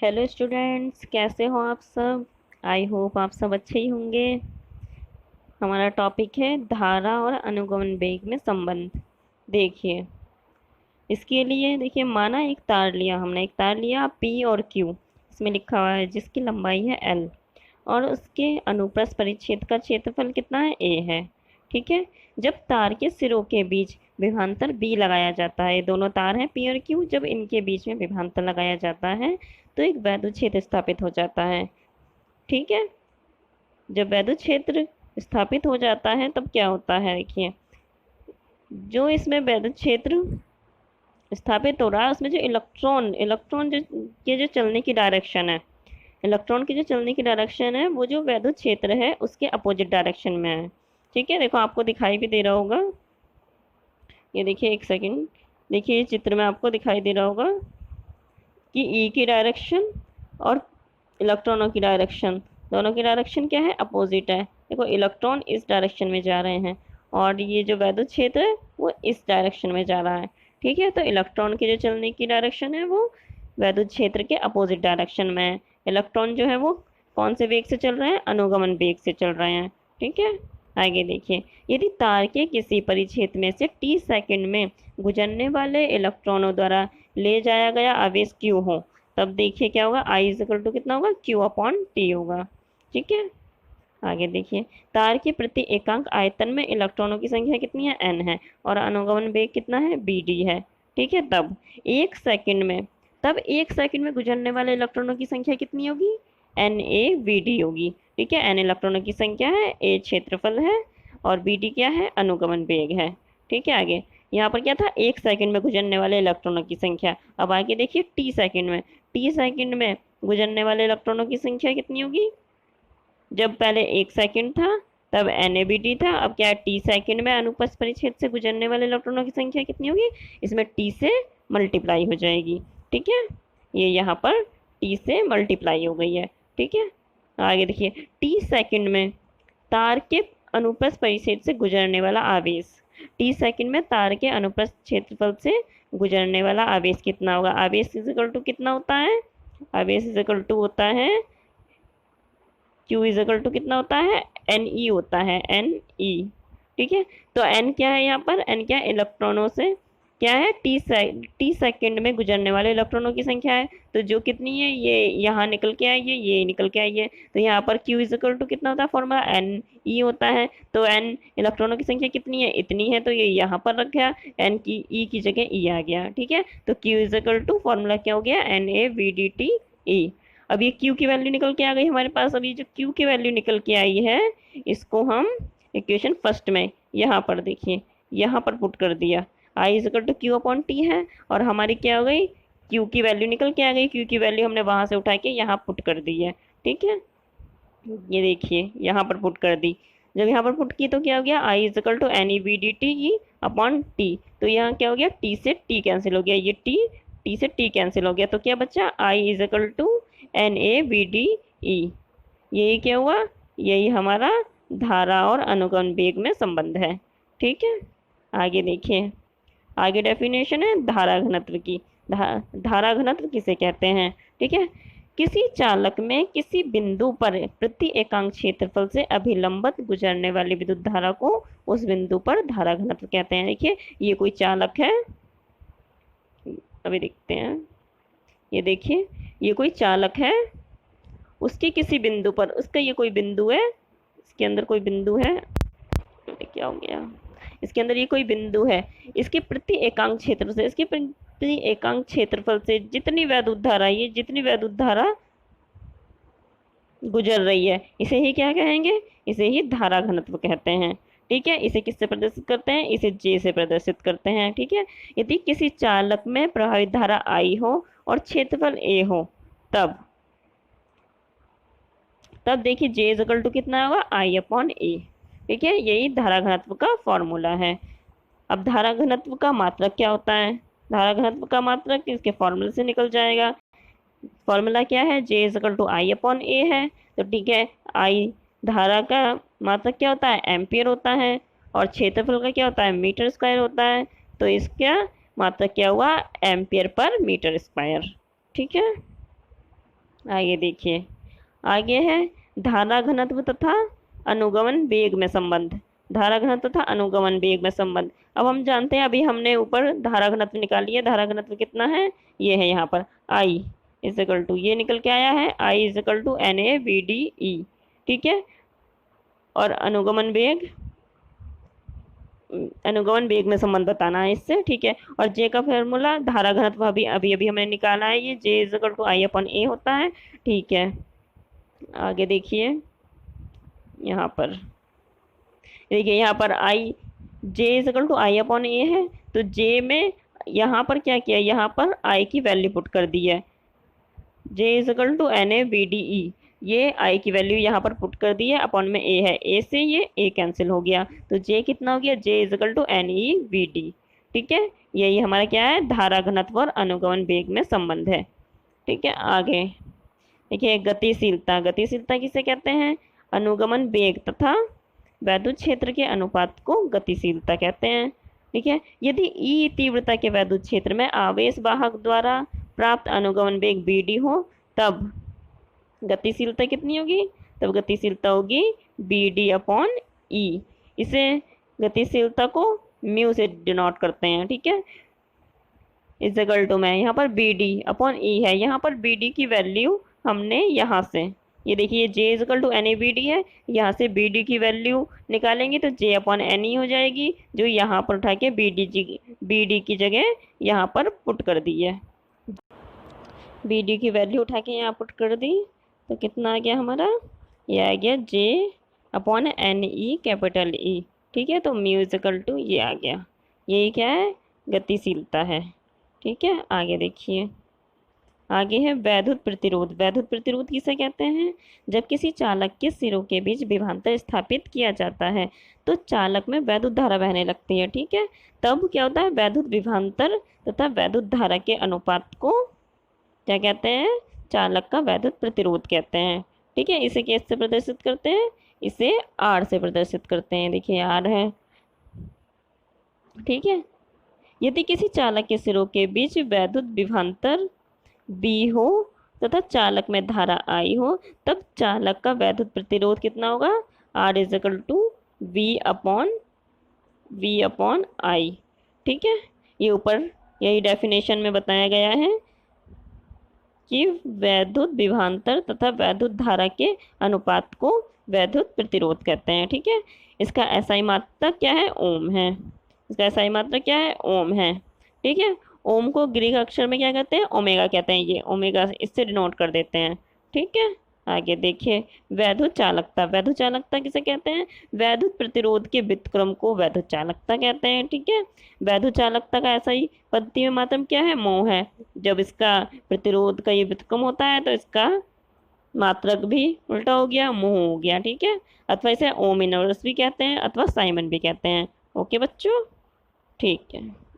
Hello students, कैसे हो आप सब। आई होप आप सब अच्छे ही होंगे। हमारा टॉपिक है धारा और अनुगमन वेग में संबंध। देखिए, इसके लिए देखिए, माना एक तार लिया, हमने एक तार लिया पी और क्यू, इसमें लिखा हुआ है जिसकी लंबाई है एल, और उसके अनुप्रस्थ परिच्छेद का क्षेत्रफल कितना है, ए है। ठीक है। जब तार के सिरों के बीच विभवांतर बी लगाया जाता है, दोनों तार हैं पी और क्यू, जब इनके बीच में विभवांतर लगाया जाता है तो एक वैद्युत क्षेत्र स्थापित हो जाता है। ठीक है। जब वैद्युत क्षेत्र स्थापित हो जाता है तब क्या होता है, देखिए, जो इसमें वैद्युत क्षेत्र स्थापित हो रहा है उसमें जो इलेक्ट्रॉन इलेक्ट्रॉन जो के जो चलने की डायरेक्शन है, इलेक्ट्रॉन की जो चलने की डायरेक्शन है वो जो वैद्युत क्षेत्र है उसके अपोजिट डायरेक्शन में है। ठीक है, देखो आपको दिखाई भी दे रहा होगा। ये देखिए, एक सेकंड, देखिए ये चित्र में आपको दिखाई दे रहा होगा कि ई की डायरेक्शन और इलेक्ट्रॉनों की डायरेक्शन, दोनों की डायरेक्शन क्या है, अपोजिट है। देखो, इलेक्ट्रॉन इस डायरेक्शन में जा रहे हैं और ये जो वैद्युत क्षेत्र है वो इस डायरेक्शन में जा रहा है। ठीक है, तो इलेक्ट्रॉन की जो चलने की डायरेक्शन है वो वैद्युत क्षेत्र के अपोजिट डायरेक्शन में है। इलेक्ट्रॉन जो है वो कौन से वेग से चल रहे हैं, अनुगमन वेग से चल रहे हैं। ठीक है। आगे देखिए, यदि तार के किसी परिच्छेद में से टी सेकंड में गुजरने वाले इलेक्ट्रॉनों द्वारा ले जाया गया आवेश क्यू हो, तब देखिए क्या होगा, आई इज इक्वल टू कितना होगा, क्यू अपॉन टी होगा। ठीक है। आगे देखिए, तार के प्रति एकांक आयतन में इलेक्ट्रॉनों की संख्या कितनी है, एन है, और अनुगमन वेग कितना है, बी डी है। ठीक है। तब एक सेकंड में गुजरने वाले इलेक्ट्रॉनों की संख्या कितनी होगी, एन ए वी डी होगी। ठीक है, एन इलेक्ट्रॉनों की संख्या है, ए क्षेत्रफल है, और बी डी क्या है, अनुगमन वेग है। ठीक है। आगे यहाँ पर क्या था, एक सेकंड में गुजरने वाले इलेक्ट्रॉनों की संख्या। अब आगे देखिए, टी सेकंड में गुजरने वाले इलेक्ट्रॉनों की संख्या कितनी होगी। जब पहले एक सेकंड था तब एन था, अब क्या है, टी सेकंड में अनुप्रस्थ परिच्छेद से गुजरने वाले इलेक्ट्रॉनों की संख्या कितनी होगी, इसमें टी से मल्टीप्लाई हो जाएगी। ठीक है, ये यहाँ पर टी से मल्टीप्लाई हो गई है। ठीक है। आगे देखिए, टी सेकंड में तार के अनुप्रस्थ परिच्छेद से गुजरने वाला आवेश, टी सेकंड में तार के अनुप्रस्थ क्षेत्रफल से गुजरने वाला आवेश कितना होगा, आवेश इज इक्वल टू कितना होता है, आवेश इज इक्वल टू होता है, Q इज इक्वल टू कितना होता है, एन ई होता है, एन ई। ठीक है। तो एन क्या है, यहाँ पर एन क्या है, इलेक्ट्रॉनों से क्या है, टी सेकंड में गुजरने वाले इलेक्ट्रॉनों की संख्या है। तो जो कितनी है, ये यहाँ निकल के आई है, ये निकल के आई है, तो यहाँ पर Q इज इक्वल टू कितना होता है, फॉर्मूला एन ई होता है। तो एन इलेक्ट्रॉनों की संख्या कितनी है, इतनी है, तो ये यहाँ पर रख गया, एन की ई की जगह ई आ गया। ठीक है। तो Q is equal to formula क्या हो गया, N A V D T E. अब ये Q की वैल्यू निकल के आ गई हमारे पास। अब ये जो Q की वैल्यू निकल के आई है, इसको हम इक्वेशन फर्स्ट में यहाँ पर देखिए, यहाँ पर पुट कर दिया, I is equal to Q upon T है, और हमारी क्या हो गई, Q की वैल्यू निकल के आ गई, Q की वैल्यू हमने वहाँ से उठा के यहाँ पुट कर दी है। ठीक है, ये देखिए यहाँ पर पुट कर दी। जब यहाँ पर पुट की तो क्या हो गया, I is equal to N E V D T E upon T. तो यहाँ क्या हो गया, टी से टी कैंसिल हो गया, ये टी से टी कैंसिल हो गया, तो क्या बच्चा, I is equal to N A V D E. यही क्या हुआ, यही हमारा धारा और अनुगमन वेग में संबंध है। ठीक है। आगे देखिए, आगे डेफिनेशन है धारा घनत्व की। धारा घनत्व किसे कहते हैं। ठीक है, किसी चालक में किसी बिंदु पर प्रति एकांक क्षेत्रफल से अभिलंबित गुजरने वाली विद्युत धारा को उस बिंदु पर धारा घनत्व कहते हैं। देखिए, ये कोई चालक है, अभी देखते हैं, ये देखिए, ये कोई चालक है, उसके किसी बिंदु पर, उसका ये कोई बिंदु है, इसके अंदर कोई बिंदु है, क्या हो गया, इसके अंदर ये कोई बिंदु है, इसके प्रति एकांक क्षेत्र से, इसके प्रति एकांक क्षेत्रफल से जितनी वैद्युत धारा, ये जितनी वैद्युत धारा गुजर रही है, इसे ही क्या कहेंगे, इसे ही धारा घनत्व कहते हैं। ठीक है, इसे किससे प्रदर्शित करते हैं, इसे जे से प्रदर्शित करते हैं। ठीक है, यदि किसी चालक में प्रभावित धारा आई हो और क्षेत्रफल ए हो, तब देखिए जे इज इक्वल टू कितना होगा, आई अपॉन ए। ठीक है, यही धारा घनत्व का फॉर्मूला है। अब धारा घनत्व का मात्रक क्या होता है, धारा घनत्व का मात्रक इसके फॉर्मूले से निकल जाएगा। फॉर्मूला क्या है, J is equal to I upon A है। तो ठीक है, आई धारा का मात्रक क्या होता है, एम्पियर होता है, और क्षेत्रफल का क्या होता है, मीटर स्क्वायर होता है। तो इसका मात्रक क्या हुआ, एम्पियर पर मीटर स्क्वायर। ठीक है। आगे देखिए, आगे है धारा घनत्व तथा अनुगमन वेग में संबंध। धारा घनत्व तथा अनुगमन वेग में संबंध। अब हम जानते हैं, अभी हमने ऊपर धारा घनत्व निकाली है। धारा घनत्व कितना है, ये है यहाँ पर आई इजिकल टू, ये निकल के आया है आई इजिकल टू NaVdE। ठीक है, और अनुगमन वेग, अनुगमन वेग में संबंध बताना है इससे। ठीक है, और जे का फॉर्मूला धारा घनत्व अभी अभी अभी हमने निकाला है, ये जे इजिकल टू I/A होता है। ठीक है, आगे देखिए, यहाँ पर देखिए, यहाँ पर आई जे इजिकल टू I/A है, तो जे में यहाँ पर क्या किया, यहाँ पर आई की वैल्यू पुट कर दी है। जे इजिकल टू NaVdE, ये आई की वैल्यू यहाँ पर पुट कर दी है, अपॉन में ए है, ए से ये ए कैंसिल हो गया, तो जे कितना हो गया, जे इजिकल टू NeVd। ठीक है, यही हमारा क्या है, धारा घनत्व और अनुगमन वेग में संबंध है। ठीक है, आगे देखिए, गतिशीलता। गतिशीलता किसे कहते हैं, अनुगमन वेग तथा वैद्युत क्षेत्र के अनुपात को गतिशीलता कहते हैं। ठीक है, यदि ई तीव्रता के वैद्युत क्षेत्र में आवेश वाहक द्वारा प्राप्त अनुगमन वेग Vd हो, तब गतिशीलता कितनी होगी, तब गतिशीलता होगी Vd/E। इसे गतिशीलता को म्यू से डिनोट करते हैं। ठीक है, इजिकल टू में यहाँ पर Vd/E है, यहाँ पर Vd की वैल्यू हमने यहाँ से, ये देखिए J इजिकल टू NaVd है, यहाँ से Vd की वैल्यू निकालेंगे तो J/Ne हो जाएगी, जो यहाँ पर उठा के Vd की जगह यहाँ पर पुट कर दी है। Vd की वैल्यू उठा के यहाँ पुट कर दी, तो कितना आ गया हमारा, ये आ गया J/Ne कैपिटल E। ठीक है, तो म्यू इजिकल टू ये आ गया, यही क्या है, गतिशीलता है। ठीक है, आगे देखिए, आगे है वैद्युत प्रतिरोध। वैद्युत प्रतिरोध किसे कहते हैं, जब किसी चालक के सिरों के बीच विभवांतर स्थापित किया जाता है तो चालक में वैद्युत धारा बहने लगती है। ठीक है, तब क्या होता है, वैद्युत विभवांतर तथा वैद्युत धारा के अनुपात को क्या कहते हैं, चालक का वैद्युत प्रतिरोध कहते हैं। ठीक है, इसे कैसे प्रदर्शित करते हैं, इसे R से प्रदर्शित करते हैं। देखिए R है। ठीक है, यदि किसी चालक के सिरों के बीच वैद्युत विभवांतर B हो तथा चालक में धारा I हो, तब चालक का वैद्युत प्रतिरोध कितना होगा, R इजिकल टू V/I। ठीक है, ये ऊपर यही डेफिनेशन में बताया गया है कि वैद्युत विभवांतर तथा वैद्युत धारा के अनुपात को वैद्युत प्रतिरोध कहते हैं। ठीक है, इसका SI मात्रक क्या है, ओम है। इसका SI मात्रक क्या है, ओम है। ठीक है, ओम को ग्रीक अक्षर में क्या कहते हैं, ओमेगा कहते हैं, ये ओमेगा इससे डिनोट कर देते हैं। ठीक है, आगे देखिए, वैद्युत चालकता। वैद्युत चालकता किसे कहते हैं, वैद्युत प्रतिरोध के व्युत्क्रम को वैद्युत चालकता कहते हैं। ठीक है, वैद्युत चालकता का ऐसा ही पद्धति में मात्रम क्या है, मोह है। जब इसका प्रतिरोध का ये व्युत्क्रम होता है तो इसका मात्रक भी उल्टा हो गया, मोह हो गया। ठीक है, अथवा इसे ओम इनवर्स भी कहते हैं, अथवा साइमन भी कहते हैं। ओके बच्चों, ठीक है।